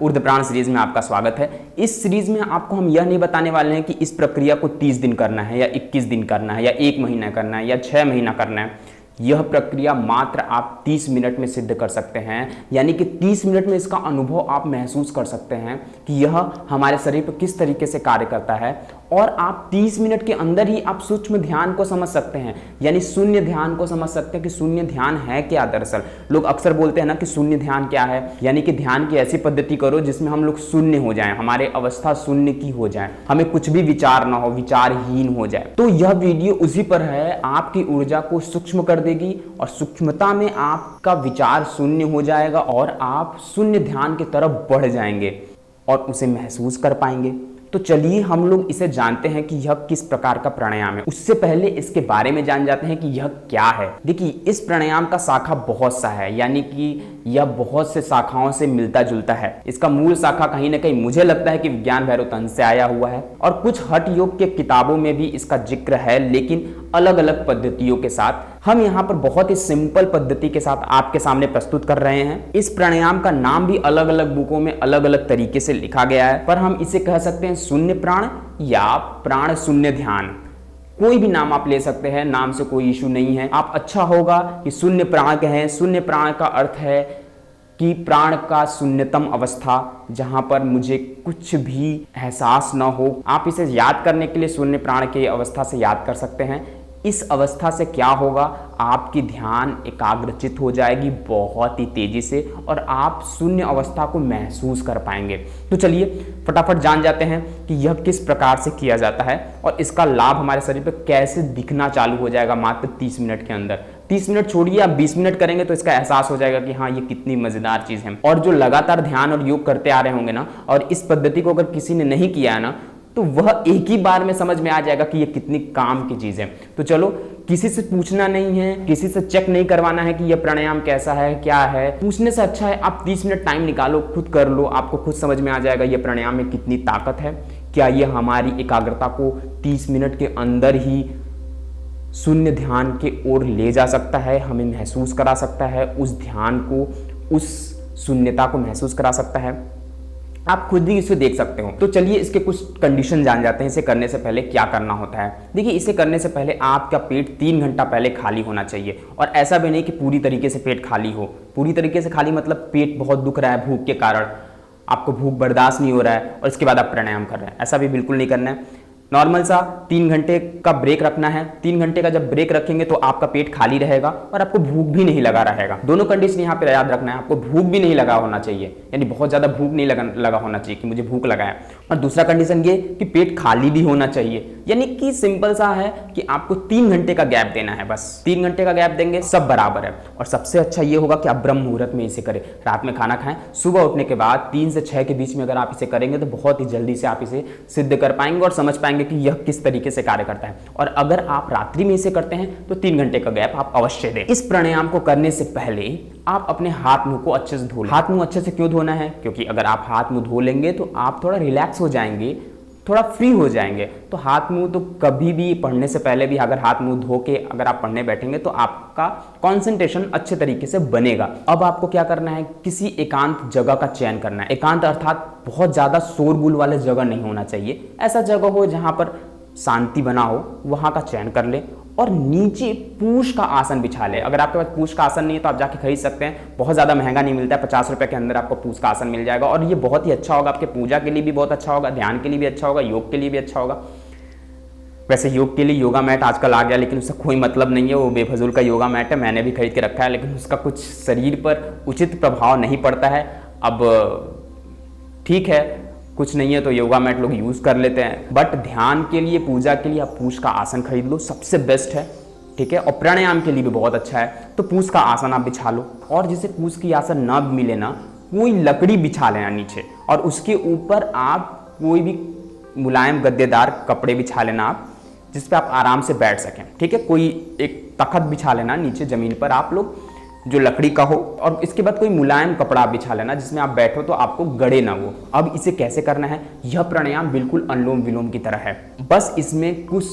ऊर्ध्व प्राण सीरीज में आपका स्वागत है। इस सीरीज में आपको हम यह नहीं बताने वाले हैं कि इस प्रक्रिया को 30 दिन करना है या 21 दिन करना है या 1 महीना करना है या 6 महीना करना है। यह प्रक्रिया मात्र आप 30 मिनट में सिद्ध कर सकते हैं, यानी कि 30 मिनट में इसका अनुभव आप महसूस कर सकते हैं कि यह हमारे शरीर पर किस तरीके से कार्य करता है। और आप 30 मिनट के अंदर ही आप सूक्ष्म ध्यान को समझ सकते हैं, यानी शून्य ध्यान को समझ सकते हैं कि शून्य ध्यान है क्या। दरअसल लोग अक्सर बोलते हैं ना कि शून्य ध्यान क्या है, यानी कि ध्यान की ऐसी पद्धति करो जिसमें हम लोग शून्य हो जाएं, हमारे अवस्था शून्य की हो जाए, हमें कुछ भी विचार ना हो, विचारहीन हो जाए। तो यह वीडियो उसी पर है, आपकी ऊर्जा को सूक्ष्म कर देगी और सूक्ष्मता में आपका विचार शून्य हो जाएगा और आप शून्य ध्यान की तरफ बढ़ जाएंगे और उसे महसूस कर पाएंगे। तो चलिए हम लोग इसे जानते हैं कि यह किस प्रकार का प्राणायाम है। उससे पहले इसके बारे में जान जाते हैं कि यह क्या है। देखिए, इस प्राणायाम का शाखा बहुत सा है, यानी कि यह बहुत से शाखाओं से मिलता जुलता है। इसका मूल शाखा कहीं ना कहीं मुझे लगता है कि विज्ञान भैरव तंत्र से आया हुआ है और कुछ हठ योग के किताबों में भी इसका जिक्र है, लेकिन अलग अलग पद्धतियों के साथ। हम यहाँ पर बहुत ही सिंपल पद्धति के साथ आपके सामने प्रस्तुत कर रहे हैं। इस प्राणायाम का नाम भी अलग अलग बुकों में अलग अलग तरीके से लिखा गया है, पर हम इसे कह सकते हैं शून्य प्राण या प्राण शून्य ध्यान। कोई भी नाम आप ले सकते हैं, नाम से कोई इशू नहीं है। आप अच्छा होगा कि शून्य प्राण कहें। शून्य प्राण का अर्थ है कि प्राण का शून्यतम अवस्था, जहां पर मुझे कुछ भी एहसास न हो। आप इसे याद करने के लिए शून्य प्राण की अवस्था से याद कर सकते हैं। इस अवस्था से क्या होगा, आपकी ध्यान एकाग्रचित हो जाएगी बहुत ही तेजी से और आप शून्य अवस्था को महसूस कर पाएंगे। तो चलिए फटाफट जान जाते हैं कि यह किस प्रकार से किया जाता है और इसका लाभ हमारे शरीर पर कैसे दिखना चालू हो जाएगा मात्र 30 मिनट के अंदर। 30 मिनट छोड़िए, आप 20 मिनट करेंगे तो इसका एहसास हो जाएगा कि हाँ, ये कितनी मजेदार चीज है। और जो लगातार ध्यान और योग करते आ रहे होंगे ना, और इस पद्धति को अगर किसी ने नहीं किया है ना, तो वह एक ही बार में समझ में आ जाएगा कि ये कितनी काम की चीज है। तो चलो, किसी से पूछना नहीं है, किसी से चेक नहीं करवाना है कि यह प्राणायाम कैसा है, क्या है। पूछने से अच्छा है आप 30 मिनट टाइम निकालो, खुद कर लो, आपको खुद समझ में आ जाएगा यह प्राणायाम में कितनी ताकत है। क्या यह हमारी एकाग्रता को 30 मिनट के अंदर ही शून्य ध्यान के ओर ले जा सकता है, हमें महसूस करा सकता है, उस ध्यान को, उस शून्यता को महसूस करा सकता है। आप खुद भी इसे देख सकते हो। तो चलिए इसके कुछ कंडीशन जान जाते हैं। इसे करने से पहले क्या करना होता है। देखिए, इसे करने से पहले आपका पेट 3 घंटा पहले खाली होना चाहिए, और ऐसा भी नहीं कि पूरी तरीके से पेट खाली हो। पूरी तरीके से खाली मतलब पेट बहुत दुख रहा है भूख के कारण, आपको भूख बर्दाश्त नहीं हो रहा है और इसके बाद आप प्राणायाम कर रहे हैं, ऐसा भी बिल्कुल नहीं करना है। नॉर्मल सा 3 घंटे का ब्रेक रखना है। 3 घंटे का जब ब्रेक रखेंगे तो आपका पेट खाली रहेगा और आपको भूख भी नहीं लगा रहेगा। दोनों कंडीशन यहाँ पे याद रखना है। आपको भूख भी नहीं लगा होना चाहिए, यानी बहुत ज्यादा भूख नहीं लगा होना चाहिए कि मुझे भूख लगा है। और दूसरा कंडीशन ये कि पेट खाली भी होना चाहिए, यानी कि सिंपल सा है कि आपको 3 घंटे का गैप देना है, बस 3 घंटे का गैप देंगे, सब बराबर है। और सबसे अच्छा ये होगा कि आप ब्रह्म मुहूर्त में इसे करें। रात में खाना खाएं, सुबह उठने के बाद 3 से 6 के बीच में अगर आप इसे करेंगे तो बहुत ही जल्दी से आप इसे सिद्ध कर पाएंगे और समझ पाएंगे कि यह किस तरीके से कार्य करता है। और अगर आप रात्रि में इसे करते हैं तो 3 घंटे का गैप आप अवश्य दें। इस प्राणायाम को करने से पहले आप अपने हाथ मुंह को अच्छे से धो लें। हाथ मुंह अच्छे से क्यों धोना है? क्योंकि अगर आप हाथ मुंह धो लेंगे तो आप थोड़ा रिलैक्स हो जाएंगे, थोड़ा फ्री हो जाएंगे। तो हाथ मुंह तो कभी भी पढ़ने से पहले भी अगर हाथ मुंह धो के अगर आप पढ़ने बैठेंगे तो आपका कंसंट्रेशन अच्छे तरीके से बनेगा। अब आपको क्या करना है, किसी एकांत जगह का चयन करना है। एकांत अर्थात बहुत ज्यादा शोरगुल वाले जगह नहीं होना चाहिए, ऐसा जगह हो जहां पर शांति बना हो, वहां का चयन कर ले और नीचे पूष का आसन बिछा ले। अगर आपके पास पूष का आसन नहीं है तो आप जाके खरीद सकते हैं, बहुत ज़्यादा महंगा नहीं मिलता है, 50 रुपये के अंदर आपको पूष का आसन मिल जाएगा। और ये बहुत ही अच्छा होगा, आपके पूजा के लिए भी बहुत अच्छा होगा, ध्यान के लिए भी अच्छा होगा, योग के लिए भी अच्छा होगा। वैसे योग के लिए योगा मैट आजकल आ गया, लेकिन उसका कोई मतलब नहीं है, वो बेफजूल का योगा मैट है, मैंने भी खरीद के रखा है, लेकिन उसका कुछ शरीर पर उचित प्रभाव नहीं पड़ता है। अब ठीक है, कुछ नहीं है तो योगा मैट लोग यूज कर लेते हैं, बट ध्यान के लिए, पूजा के लिए आप पूछ का आसन खरीद लो, सबसे बेस्ट है, ठीक है। और प्राणायाम के लिए भी बहुत अच्छा है। तो पूछ का आसन आप बिछा लो, और जिसे पूछ की आसन ना मिले ना, कोई लकड़ी बिछा लेना नीचे, और उसके ऊपर आप कोई भी मुलायम गद्देदार कपड़े बिछा लेना आप, जिस पे आप आराम से बैठ सकें, ठीक है। कोई एक तख्त बिछा लेना नीचे जमीन पर आप लोग, जो लकड़ी का हो, और इसके बाद कोई मुलायम कपड़ा बिछा लेना जिसमें आप बैठो तो आपको गड़े ना वो। अब इसे कैसे करना है, यह प्राणायाम बिल्कुल अनुलोम विलोम की तरह है, बस इसमें कुछ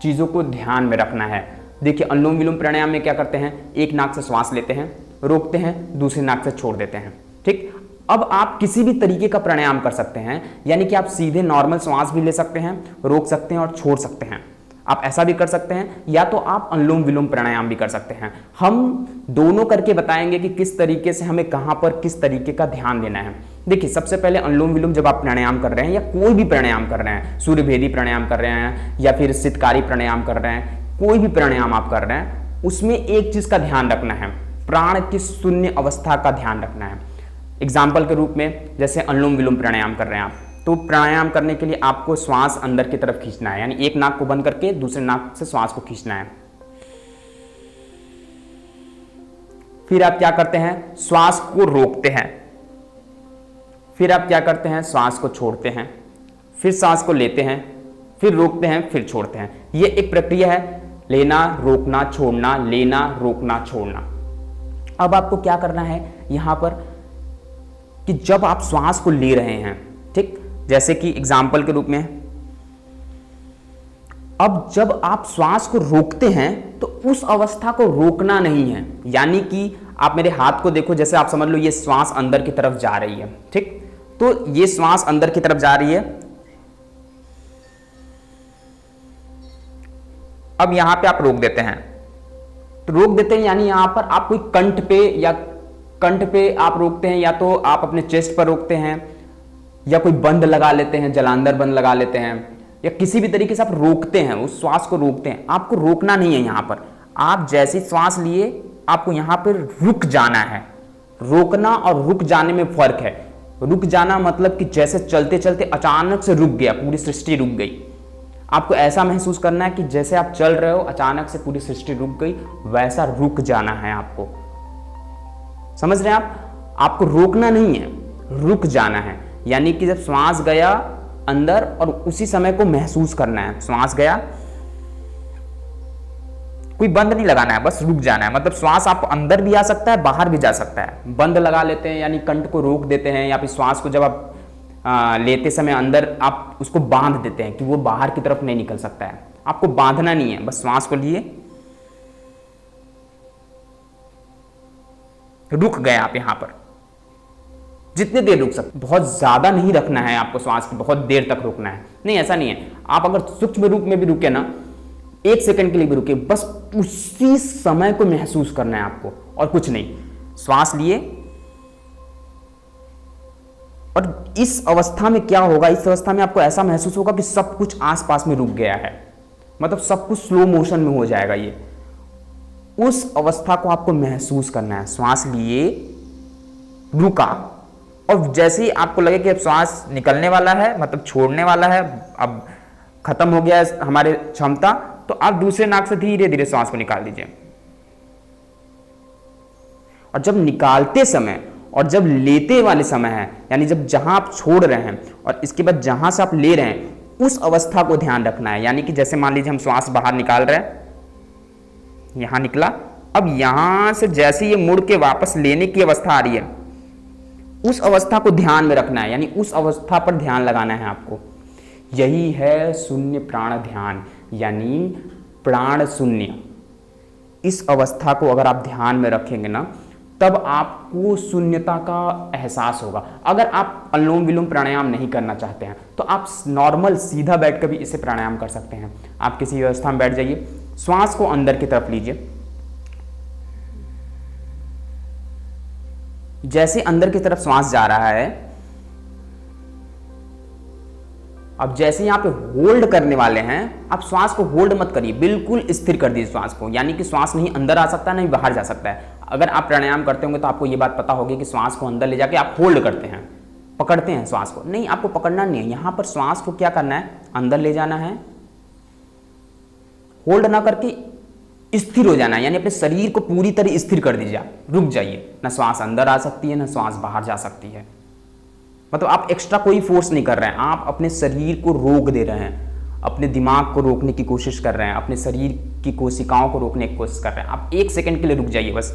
चीज़ों को ध्यान में रखना है। देखिए, अनुलोम विलोम प्राणायाम में क्या करते हैं, एक नाक से श्वास लेते हैं, रोकते हैं, दूसरे नाक से छोड़ देते हैं, ठीक। अब आप किसी भी तरीके का प्राणायाम कर सकते हैं, यानी कि आप सीधे नॉर्मल श्वास भी ले सकते हैं, रोक सकते हैं और छोड़ सकते हैं। आप ऐसा भी कर सकते हैं, या तो आप अनुलोम विलोम प्राणायाम भी कर सकते हैं। हम दोनों करके बताएंगे कि किस तरीके से हमें कहां पर किस तरीके का ध्यान देना है। देखिए, सबसे पहले अनुलोम विलोम जब आप प्राणायाम कर रहे हैं या कोई भी प्राणायाम कर रहे हैं, सूर्यभेदी प्राणायाम कर रहे हैं या फिर शीतकारी प्राणायाम कर रहे हैं, कोई भी प्राणायाम आप कर रहे हैं, उसमें एक चीज का ध्यान रखना है, प्राण की शून्य अवस्था का ध्यान रखना है। एग्जाम्पल के रूप में जैसे अनुलोम विलोम प्राणायाम कर रहे हैं आप, तो प्राणायाम करने के लिए आपको श्वास अंदर की तरफ खींचना है, यानी एक नाक को बंद करके दूसरे नाक से श्वास को खींचना है। फिर आप क्या करते हैं, श्वास को रोकते हैं। फिर आप क्या करते हैं, श्वास को छोड़ते हैं। फिर श्वास को लेते हैं, फिर रोकते हैं, फिर छोड़ते हैं। ये एक प्रक्रिया है, लेना रोकना छोड़ना, लेना रोकना छोड़ना। अब आपको क्या करना है यहां पर कि जब आप श्वास को ले रहे हैं, ठीक, जैसे कि एग्जाम्पल के रूप में, अब जब आप श्वास को रोकते हैं तो उस अवस्था को रोकना नहीं है, यानी कि आप मेरे हाथ को देखो, जैसे आप समझ लो ये श्वास अंदर की तरफ जा रही है, ठीक, तो ये श्वास अंदर की तरफ जा रही है। अब यहां पे आप रोक देते हैं, तो रोक देते हैं यानी यहां पर आप कोई कंठ पे आप रोकते हैं, या तो आप अपने चेस्ट पर रोकते हैं, या कोई बंद लगा लेते हैं, जलांदर बंद लगा लेते हैं, या किसी भी तरीके से आप रोकते हैं, उस श्वास को रोकते हैं। आपको रोकना नहीं है यहां पर, आप जैसी श्वास लिए आपको यहां पर रुक जाना है। रोकना और रुक जाने में फर्क है। रुक जाना मतलब कि जैसे चलते चलते अचानक से रुक गया, पूरी सृष्टि रुक गई। आपको ऐसा महसूस करना है कि जैसे आप चल रहे हो, अचानक से पूरी सृष्टि रुक गई, वैसा रुक जाना है आपको। समझ रहे हैं आप? आपको रोकना नहीं है, रुक जाना है। यानी कि जब श्वास गया अंदर और उसी समय को महसूस करना है, श्वास गया, कोई बंद नहीं लगाना है, बस रुक जाना है। मतलब श्वास आप अंदर भी आ सकता है, बाहर भी जा सकता है। बंद लगा लेते हैं यानी कंठ को रोक देते हैं, या फिर श्वास को जब आप लेते समय अंदर आप उसको बांध देते हैं कि वो बाहर की तरफ नहीं निकल सकता है। आपको बांधना नहीं है, बस श्वास को लिए रुक गए आप यहां पर। जितने देर रुक सकते, बहुत ज्यादा नहीं रखना है आपको, श्वास की बहुत देर तक रुकना है नहीं, ऐसा नहीं है। आप अगर सूक्ष्म रूप में भी रुके ना, 1 सेकंड के लिए भी रुके, बस उसी समय को महसूस करना है आपको और कुछ नहीं। श्वास लिए, और इस अवस्था में क्या होगा, इस अवस्था में आपको ऐसा महसूस होगा कि सब कुछ आसपास में रुक गया है, मतलब सब कुछ स्लो मोशन में हो जाएगा। ये उस अवस्था को आपको महसूस करना है। श्वास लिए, रुका, और जैसे ही आपको लगे कि अब श्वास निकलने वाला है, मतलब छोड़ने वाला है, अब खत्म हो गया है हमारे क्षमता, तो आप दूसरे नाक से धीरे धीरे श्वास को निकाल दीजिए। और जब निकालते समय और जब लेते वाले समय है, यानी जब जहां आप छोड़ रहे हैं और इसके बाद जहां से आप ले रहे हैं, उस अवस्था को ध्यान रखना है। यानी कि जैसे मान लीजिए हम श्वास बाहर निकाल रहे हैं, यहां निकला, अब यहां से जैसे ये मुड़ के वापस लेने की अवस्था आ रही है, उस अवस्था को ध्यान में रखना है, यानी उस अवस्था पर ध्यान लगाना है आपको। यही है शून्य प्राण ध्यान, यानी प्राण शून्य। इस अवस्था को अगर आप ध्यान में रखेंगे ना, तब आपको शून्यता का एहसास होगा। अगर आप अनुलोम विलोम प्राणायाम नहीं करना चाहते हैं तो आप नॉर्मल सीधा बैठ कर भी इसे प्राणायाम कर सकते हैं। आप किसी व्यवस्था में बैठ जाइए, श्वास को अंदर की तरफ लीजिए, जैसे अंदर की तरफ श्वास जा रहा है, अब जैसे यहां पे होल्ड करने वाले हैं, आप श्वास को होल्ड मत करिए, बिल्कुल स्थिर कर दीजिए श्वास को। यानी कि श्वास नहीं अंदर आ सकता नहीं बाहर जा सकता है। अगर आप प्राणायाम करते होंगे तो आपको ये बात पता होगी कि श्वास को अंदर ले जाके आप होल्ड करते हैं, पकड़ते हैं श्वास को। नहीं, आपको पकड़ना नहीं है, यहां पर श्वास को क्या करना है, अंदर ले जाना है, होल्ड ना करके स्थिर हो जाना है। यानी अपने शरीर को पूरी तरह स्थिर कर दीजिए, आप रुक जाइए। ना श्वास अंदर आ सकती है ना श्वास बाहर जा सकती है। मतलब आप एक्स्ट्रा कोई फोर्स नहीं कर रहे हैं, आप अपने शरीर को रोक दे रहे हैं, अपने दिमाग को रोकने की कोशिश कर रहे हैं, अपने शरीर की कोशिकाओं को रोकने की कोशिश कर रहे हैं। आप 1 सेकंड के लिए रुक जाइए बस।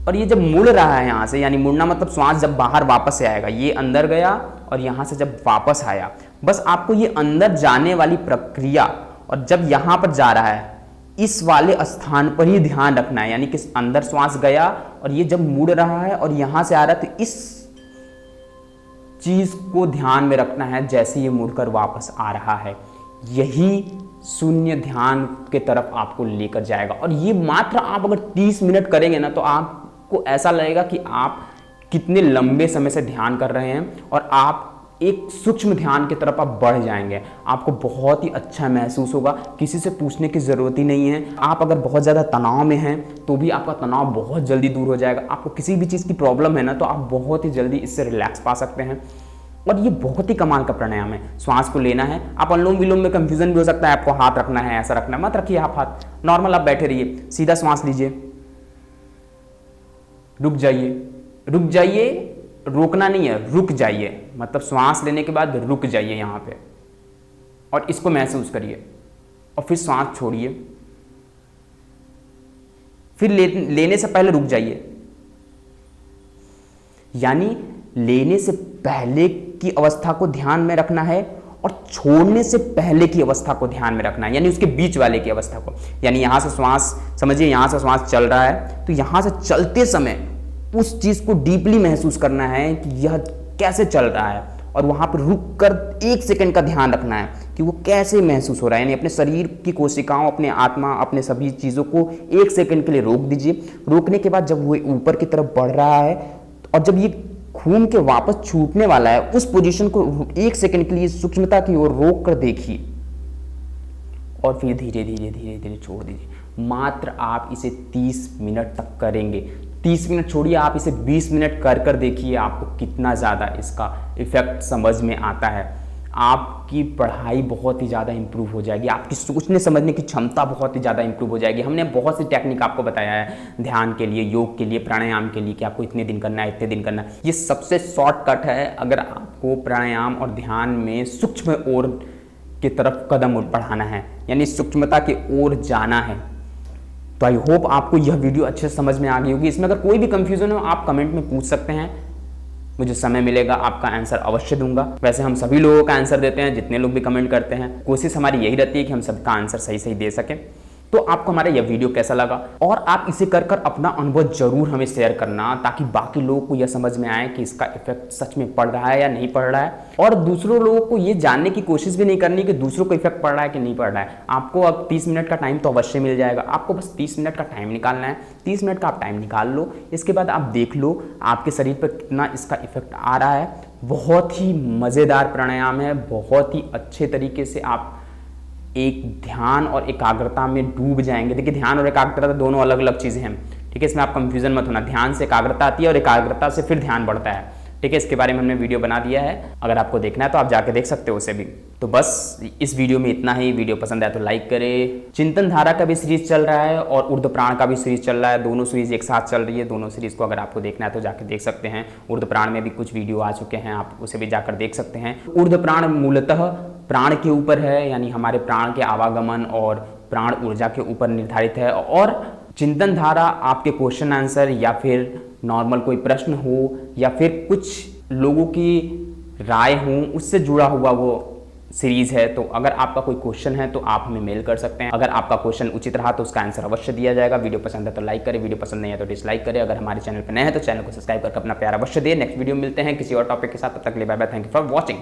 और ये जब मुड़ रहा है यहां से, यानी मुड़ना मतलब श्वास जब बाहर वापस से आएगा, ये अंदर गया और यहां से जब वापस आया, बस आपको ये अंदर जाने वाली प्रक्रिया, और जब यहां पर जा रहा है इस वाले स्थान पर ही ध्यान रखना है, यानी कि अंदर श्वास गया और ये जब मुड़ रहा है और यहां से आ रहा है तो इस चीज को ध्यान में रखना है जैसे ये मुड़कर वापस आ रहा है। यही शून्य ध्यान के तरफ आपको लेकर जाएगा। और ये मात्र आप अगर 30 मिनट करेंगे ना तो आपको ऐसा लगेगा कि आप कितने लंबे समय से ध्यान कर रहे हैं और आप एक सूक्ष्म ध्यान की तरफ आप बढ़ जाएंगे। आपको बहुत ही अच्छा महसूस होगा, किसी से पूछने की ज़रूरत ही नहीं है। आप अगर बहुत ज़्यादा तनाव में हैं तो भी आपका तनाव बहुत जल्दी दूर हो जाएगा। आपको किसी भी चीज़ की प्रॉब्लम है ना तो आप बहुत ही जल्दी इससे रिलैक्स पा सकते हैं। और ये बहुत ही कमाल का प्राणायाम है। श्वास को लेना है, आप अनुलोम विलोम में कंफ्यूजन भी हो सकता है, आपको हाथ रखना है, ऐसा रखना है, मत रखिए आप हाथ, नॉर्मल आप बैठे रहिए, सीधा श्वास लीजिए, रुक जाइए, रुक जाइए, रोकना नहीं है, रुक जाइए, मतलब श्वास लेने के बाद रुक जाइए यहाँ पे और इसको महसूस करिए और फिर श्वास छोड़िए, फिर लेने से पहले रुक जाइए, यानी लेने से पहले की अवस्था को ध्यान में रखना है और छोड़ने से पहले की अवस्था को ध्यान में रखना है, यानी उसके बीच वाले की अवस्था को। यानी यहां से श्वास, समझिए यहां से श्वास चल रहा है तो यहां से चलते समय उस चीज को डीपली महसूस करना है कि यह कैसे चल रहा है और वहां पर रुक कर 1 सेकंड का ध्यान रखना है कि वो कैसे महसूस हो रहा है। यानी अपने शरीर की कोशिकाओं, अपने आत्मा, अपने सभी चीज़ों को 1 सेकंड के लिए रोक दीजिए। रोकने के बाद जब वो ऊपर की तरफ बढ़ रहा है और जब ये घूम के वापस छूटने वाला है, उस पोजीशन को 1 सेकंड के लिए सूक्ष्मता की ओर रोक कर देखिए और फिर धीरे धीरे धीरे धीरे छोड़ दीजिए। मात्र आप इसे 30 मिनट तक करेंगे। 30 मिनट छोड़िए, आप इसे 20 मिनट कर कर देखिए, आपको कितना ज़्यादा इसका इफेक्ट समझ में आता है। आपकी पढ़ाई बहुत ही ज़्यादा इंप्रूव हो जाएगी, आपकी सोचने समझने की क्षमता बहुत ही ज़्यादा इंप्रूव हो जाएगी। हमने बहुत सी टेक्निक आपको बताया है ध्यान के लिए, योग के लिए, प्राणायाम के लिए कि आपको इतने दिन करना है, इतने दिन करना है। ये सबसे शॉर्टकट है अगर आपको प्राणायाम और ध्यान में सूक्ष्म ओर की तरफ कदम बढ़ाना है, यानी सूक्ष्मता की ओर जाना है। तो आई होप आपको यह वीडियो अच्छे से समझ में आ गई होगी। इसमें अगर कोई भी कंफ्यूजन हो आप कमेंट में पूछ सकते हैं, मुझे समय मिलेगा आपका आंसर अवश्य दूंगा। वैसे हम सभी लोगों का आंसर देते हैं, जितने लोग भी कमेंट करते हैं, कोशिश हमारी यही रहती है कि हम सबका आंसर सही सही दे सकें। तो आपको हमारा यह वीडियो कैसा लगा और आप इसे कर कर अपना अनुभव जरूर हमें शेयर करना, ताकि बाकी लोगों को यह समझ में आए कि इसका इफेक्ट सच में पड़ रहा है या नहीं पड़ रहा है। और दूसरों लोगों को ये जानने की कोशिश भी नहीं करनी कि दूसरों को इफेक्ट पड़ रहा है कि नहीं पड़ रहा है। आपको अब 30 मिनट का टाइम तो अवश्य मिल जाएगा, आपको बस 30 मिनट का टाइम निकालना है। 30 मिनट का आप टाइम निकाल लो, इसके बाद आप देख लो आपके शरीर पर कितना इसका इफेक्ट आ रहा है। बहुत ही मज़ेदार प्राणायाम है, बहुत ही अच्छे तरीके से आप एक ध्यान और एकाग्रता में डूब जाएंगे। देखिए ध्यान और एकाग्रता दोनों अलग अलग चीज़ें हैं, ठीक है, इसमें आप कंफ्यूजन मत होना। ध्यान से एकाग्रता आती है और एकाग्रता से फिर ध्यान बढ़ता है, ठीक है। इसके बारे में हमने वीडियो बना दिया है, अगर आपको देखना है तो आप जाके देख सकते हो उसे भी। तो बस इस वीडियो में इतना ही। वीडियो पसंद आया तो लाइक करें। चिंतन धारा का भी सीरीज चल रहा है और ऊर्ध्व प्राण का भी सीरीज चल रहा है, दोनों सीरीज एक साथ चल रही है। दोनों सीरीज को अगर आपको देखना है तो जाकर देख सकते हैं। ऊर्ध्व प्राण में भी कुछ वीडियो आ चुके हैं, आप उसे भी जाकर देख सकते हैं। ऊर्ध्व प्राण मूलतः प्राण के ऊपर है, यानी हमारे प्राण के आवागमन और प्राण ऊर्जा के ऊपर निर्धारित है। और चिंतन धारा आपके क्वेश्चन आंसर या फिर नॉर्मल कोई प्रश्न हो या फिर कुछ लोगों की राय हो, उससे जुड़ा हुआ वो सीरीज है। तो अगर आपका कोई क्वेश्चन है तो आप हमें मेल कर सकते हैं। अगर आपका क्वेश्चन उचित रहा तो उसका आंसर अवश्य दिया जाएगा। वीडियो पसंद है तो लाइक करें, वीडियो पसंद नहीं है तो डिसलाइक करें। अगर हमारे चैनल पर नए हैं तो चैनल को सब्सक्राइब करके अपना प्यार अवश्य दें। नेक्स्ट वीडियो मिलते हैं किसी और टॉपिक के साथ, तब तक के लिए bye bye, thank you for watching.